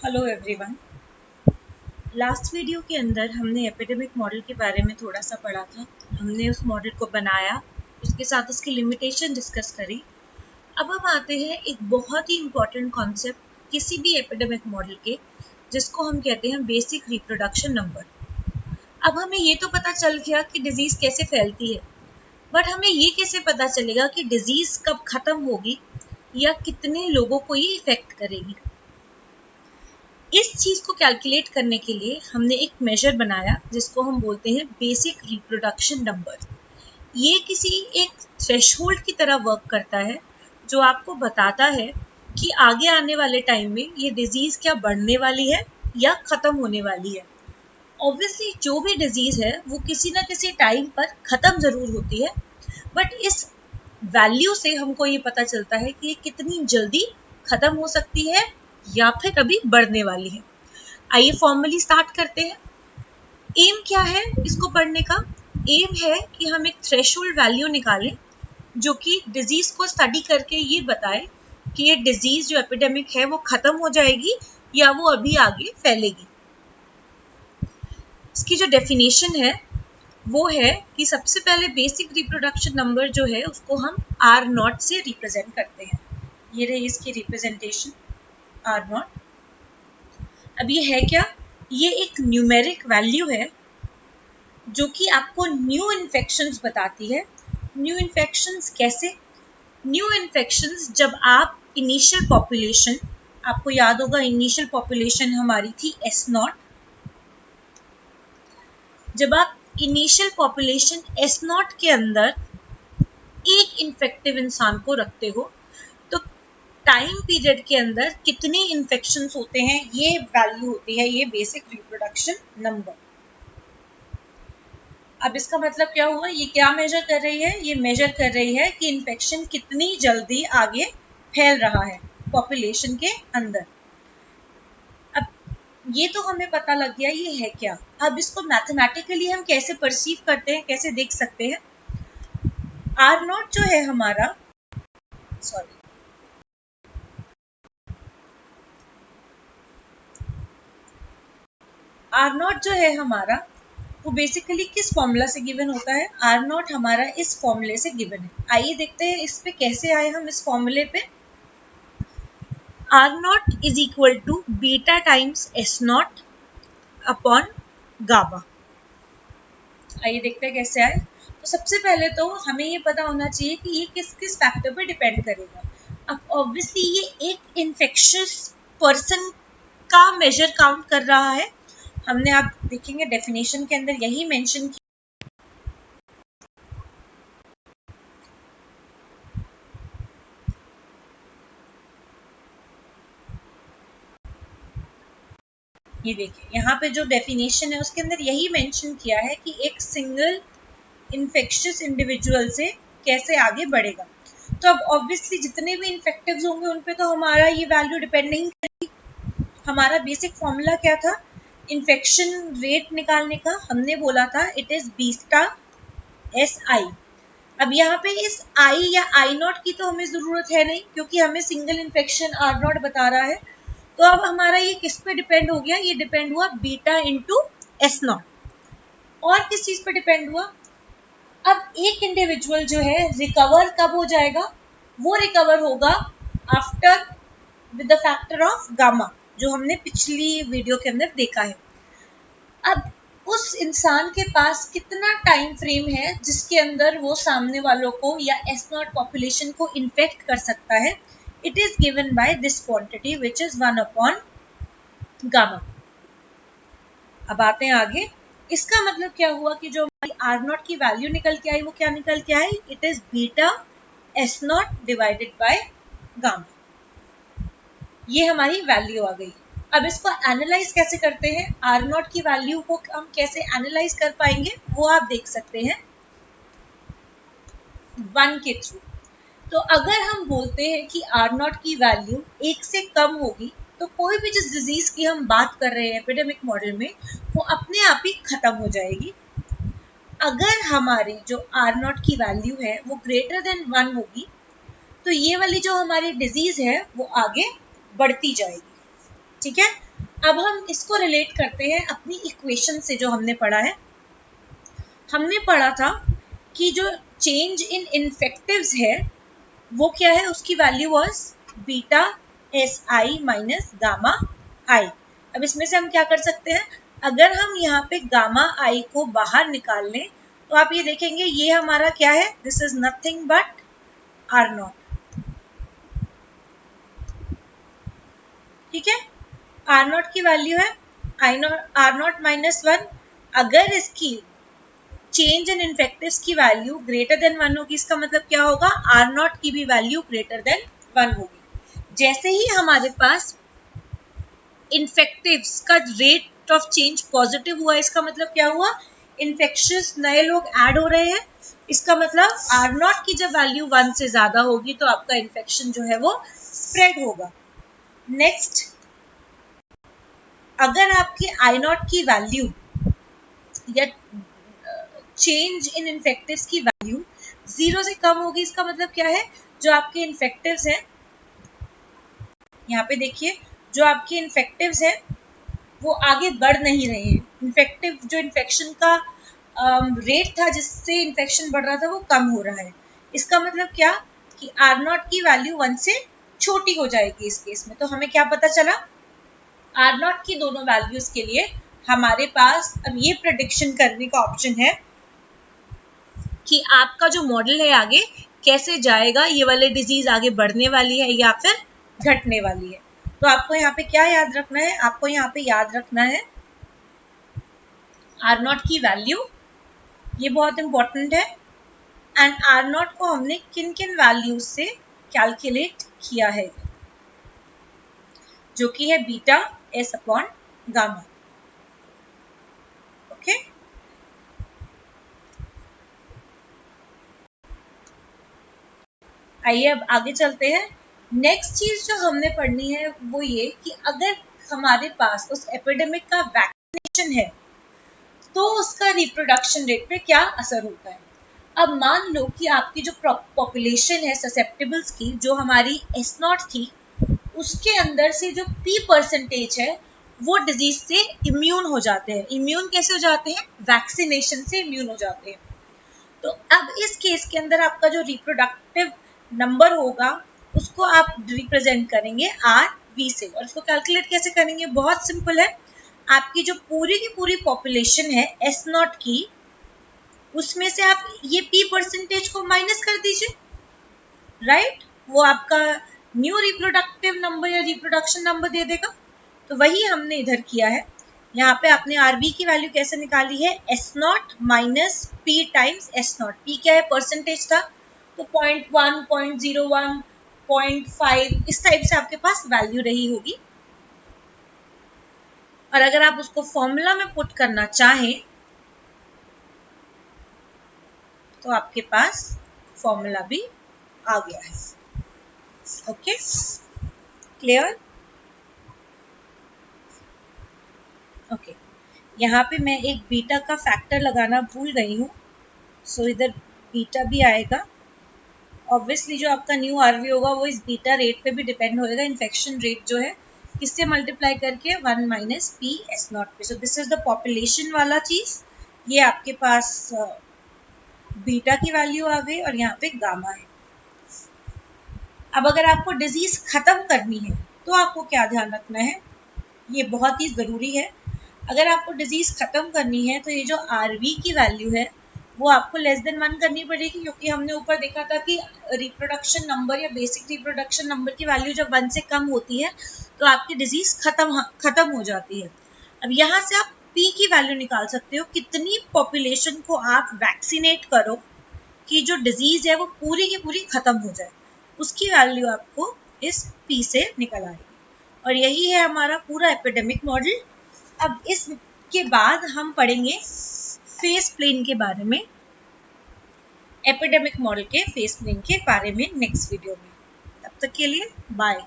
Hello everyone. Last video के अंदर हमने एपिडेमिक मॉडल के बारे में थोड़ा सा पढ़ा था। हमने उस मॉडल को बनाया, उसके साथ उसकी लिमिटेशन डिस्कस करी। अब हम आते हैं एक बहुत ही इम्पॉर्टेंट कॉन्सेप्ट किसी भी एपिडेमिक मॉडल के, जिसको हम कहते हैं बेसिक रिप्रोडक्शन नंबर। अब हमें ये तो पता चल गया कि डिजीज़ कैसे फैलती है, बट हमें ये कैसे पता चलेगा कि डिजीज़ कब ख़त्म होगी या कितने लोगों को ये इफ़ेक्ट करेगी। इस चीज़ को कैलकुलेट करने के लिए हमने एक मेजर बनाया जिसको हम बोलते हैं बेसिक रिप्रोडक्शन नंबर। ये किसी एक थ्रेशहोल्ड की तरह वर्क करता है जो आपको बताता है कि आगे आने वाले टाइम में ये डिजीज़ क्या बढ़ने वाली है या ख़त्म होने वाली है। ऑब्वियसली जो भी डिजीज़ है वो किसी ना किसी टाइम पर ख़त्म ज़रूर होती है, बट इस वैल्यू से हमको ये पता चलता है कि ये कितनी जल्दी ख़त्म हो सकती है या फिर अभी बढ़ने वाली है। आइए फॉर्मली स्टार्ट करते हैं। एम क्या है इसको पढ़ने का? एम है कि हम एक थ्रेशोल्ड वैल्यू निकालें जो कि डिजीज को स्टडी करके ये बताए कि ये डिजीज जो एपिडेमिक है वो खत्म हो जाएगी या वो अभी आगे फैलेगी। इसकी जो डेफिनेशन है वो है कि सबसे पहले बेसिक रिप्रोडक्शन नंबर जो है उसको हम आर नॉट से रिप्रेजेंट करते हैं। ये रही इसकी रिप्रेजेंटेशन आर नॉट। अब ये है क्या? ये एक न्यूमेरिक वैल्यू है जो कि आपको न्यू इन्फेक्शंस बताती है। न्यू इन्फेक्शंस कैसे? न्यू इन्फेक्शंस जब आप इनिशियल पॉपुलेशन, आपको याद होगा इनिशियल पॉपुलेशन हमारी थी S0। जब आप इनिशियल पॉपुलेशन S0 के अंदर एक इन्फेक्टिव इंसान को रखते हो तो टाइम पीरियड के अंदर कितने इन्फेक्शंस होते हैं ये वैल्यू होती है, ये बेसिक रिप्रोडक्शन नंबर। अब इसका मतलब क्या हुआ? ये क्या मेजर कर रही है? ये मेजर कर रही है कि इन्फेक्शन कितनी जल्दी आगे फैल रहा है पॉपुलेशन के अंदर। अब ये तो हमें पता लग गया ये है क्या। अब इसको मैथमेटिकली हम कैसे परसीव करते हैं, कैसे देख सकते हैं? आर नॉट जो है हमारा, सॉरी, आर नॉट जो है हमारा वो बेसिकली किस फॉर्मूला से गिवन होता है? आर नॉट हमारा इस फॉर्मूले से गिवन है। आइए देखते हैं इस पे कैसे आए हम इस फॉर्मूले पे। R naught is equal to beta times S naught upon gamma. आइए देखते हैं कैसे आए। तो सबसे पहले तो हमें ये पता होना चाहिए कि ये किस किस फैक्टर पे डिपेंड करेगा। अब ऑब्वियसली ये एक इन्फेक्शियस पर्सन का मेजर काउंट कर रहा है। हमने, आप देखेंगे डेफिनेशन के अंदर यही मेंशन किया। ये देखिए यहाँ पे जो डेफिनेशन है उसके अंदर यही मेंशन किया है कि एक सिंगल इन्फेक्शियस इंडिविजुअल से कैसे आगे बढ़ेगा। तो अब ऑब्वियसली जितने भी इन्फेक्टिव्स होंगे उन पे तो हमारा ये वैल्यू डिपेंड नहीं करेगी। हमारा बेसिक फॉर्मूला क्या था इन्फेक्शन रेट निकालने का? हमने बोला था it is beta S I. अब यहाँ पे इस आई या आई नॉट की तो हमें जरूरत है नहीं क्योंकि हमें सिंगल इन्फेक्शन आर नॉट बता रहा है। तो अब हमारा ये किस पे डिपेंड हो गया? ये डिपेंड हुआ बीटा इंटू एस नॉट। और किस चीज पे डिपेंड हुआ? अब एक इंडिविजुअल जो है रिकवर कब हो जाएगा? वो रिकवर होगा after with the factor of gamma, जो हमने पिछली वीडियो के अंदर देखा है। अब उस इंसान के पास कितना टाइम फ्रेम है जिसके अंदर वो सामने वालों को या एस नॉट पॉपुलेशन को इन्फेक्ट कर सकता है? It is given by this quantity which is 1 upon gamma. अब आते हैं आगे। इसका मतलब क्या हुआ कि जो हमारी आर नॉट की वैल्यू निकल के आई वो क्या निकल के आई? It is beta S naught divided by gamma. ये हमारी वैल्यू आ गई। अब इसको एनालाइज कैसे करते हैं? आर नॉट की वैल्यू को हम कैसे एनालाइज कर पाएंगे वो आप देख सकते हैं 1 के थ्रू। तो अगर हम बोलते हैं कि आर नॉट की वैल्यू 1 से कम होगी तो कोई भी जिस डिजीज की हम बात कर रहे हैं एपिडेमिक मॉडल में वो अपने आप ही खत्म हो जाएगी। अगर हमारी जो आर नॉट की वैल्यू है वो ग्रेटर देन 1 होगी तो ये वाली जो हमारी डिजीज है वो आगे बढ़ती जाएगी। ठीक है, अब हम इसको रिलेट करते हैं अपनी इक्वेशन से जो हमने पढ़ा है। हमने पढ़ा था कि जो चेंज इन इन्फेक्टिव्स है वो क्या है, उसकी value was beta S I minus gamma आई। अब इसमें से हम क्या कर सकते हैं, अगर हम यहाँ पे गामा आई को बाहर निकाल लें तो आप ये देखेंगे ये हमारा क्या है, this is nothing but R naught. ठीक है, आर नॉट की वैल्यू है I naught R naught minus one. अगर इसकी चेंज इन इन्फेक्टिव्स की वैल्यू ग्रेटर देन वन होगी, इसका मतलब क्या होगा, आर नॉट की भी वैल्यू ग्रेटर देन वन होगी। जैसे ही हमारे पास इन्फेक्टिव्स का रेट ऑफ चेंज पॉजिटिव हुआ, इसका मतलब क्या हुआ, इन्फेक्शियस नए लोग ऐड हो रहे हैं। इसका मतलब आर नॉट की जब वैल्यू वन से ज्यादा होगी तो आपका इन्फेक्शन जो है वो स्प्रेड होगा। नेक्स्ट, अगर आपकी आई नॉट की वैल्यू या चेंज इन इन्फेक्टिव्स की वैल्यू 0 से कम होगी, इसका मतलब क्या है, जो आपके इन्फेक्टिव्स हैं, यहाँ पे देखिए, जो आपके इन्फेक्टिव्स हैं वो आगे बढ़ नहीं रहे हैं। इन्फेक्टिव जो इन्फेक्शन का रेट था जिससे इन्फेक्शन बढ़ रहा था वो कम हो रहा है। इसका मतलब क्या कि आर नॉट की वैल्यू 1 से छोटी हो जाएगी इस केस में। तो हमें क्या पता चला, आर नॉट की दोनों वैल्यूज के लिए हमारे पास अब ये प्रेडिक्शन करने का ऑप्शन है कि आपका जो मॉडल है आगे कैसे जाएगा, ये वाले डिजीज आगे बढ़ने वाली है या फिर घटने वाली है। तो आपको यहाँ पे क्या याद रखना है, आपको यहाँ पे याद रखना है आर नॉट की वैल्यू, ये बहुत इंपॉर्टेंट है। एंड आर नॉट को हमने किन किन वैल्यूज से कैलकुलेट किया है, जो कि है beta S upon gamma. Okay, आइए अब आगे चलते हैं। नेक्स्ट चीज जो हमने पढ़नी है वो ये कि अगर हमारे पास उस एपिडेमिक का वैक्सीनेशन है तो उसका रिप्रोडक्शन रेट पे क्या असर होता है। अब मान लो कि आपकी जो पॉपुलेशन है ससेप्टेबल्स की, जो हमारी एस नॉट थी, उसके अंदर से जो पी परसेंटेज है वो डिजीज से इम्यून हो जाते हैं। इम्यून कैसे हो जाते हैं, वैक्सीनेशन से इम्यून हो जाते हैं। तो अब इस केस के अंदर आपका जो रिप्रोडक्टिव नंबर होगा उसको आप रिप्रेजेंट करेंगे आर वी से। और इसको कैलकुलेट कैसे करेंगे, बहुत सिंपल है। आपकी जो पूरी की पूरी पॉपुलेशन है एस नॉट की, उसमें से आप ये पी परसेंटेज को माइनस कर दीजिए, राइट, वो आपका न्यू रिप्रोडक्टिव नंबर या रिप्रोडक्शन नंबर दे देगा। तो वही हमने इधर किया है। यहाँ पे आपने आरबी की वैल्यू कैसे निकाली है, S not minus P times S not. P क्या है, परसेंटेज था, तो 0.1, 0.01, 0.5 इस टाइप से आपके पास वैल्यू रही होगी। और अगर आप उसको फॉर्मूला में पुट करना चाहें तो आपके पास फॉर्मूला भी आ गया है। Okay, clear. ओके, यहाँ पे मैं एक बीटा का फैक्टर लगाना भूल गई हूँ, सो इधर बीटा भी आएगा। ऑब्वियसली जो आपका न्यू आरवी होगा वो इस बीटा रेट पे भी डिपेंड होएगा। इन्फेक्शन रेट जो है किससे मल्टीप्लाई करके, 1 माइनस पी एस नॉट पे। So this is the population वाला चीज। ये आपके पास बीटा की वैल्यू आ गई और यहाँ पे गामा है। अब अगर आपको डिजीज खत्म करनी है तो आपको क्या ध्यान रखना है, ये बहुत ही जरूरी है। अगर आपको डिजीज खत्म करनी है तो ये जो आरवी की वैल्यू है वो आपको लेस देन 1 करनी पड़ेगी, क्योंकि हमने ऊपर देखा था कि रिप्रोडक्शन नंबर या बेसिक रिप्रोडक्शन नंबर की वैल्यू जब 1 से कम होती है तो आपकी डिजीज खत्म हो जाती है। अब यहाँ से आप पी की वैल्यू निकाल सकते हो, कितनी पॉपुलेशन को आप वैक्सीनेट करो कि जो डिजीज है वो पूरी की पूरी खत्म हो जाए, उसकी वैल्यू आपको इस पी से निकल आएगी। और यही है हमारा पूरा एपिडेमिक मॉडल। अब इसके बाद हम पढ़ेंगे फेस प्लेन के बारे में, एपिडेमिक मॉडल के फेस प्लेन के बारे में नेक्स्ट वीडियो में। तब तक के लिए बाय।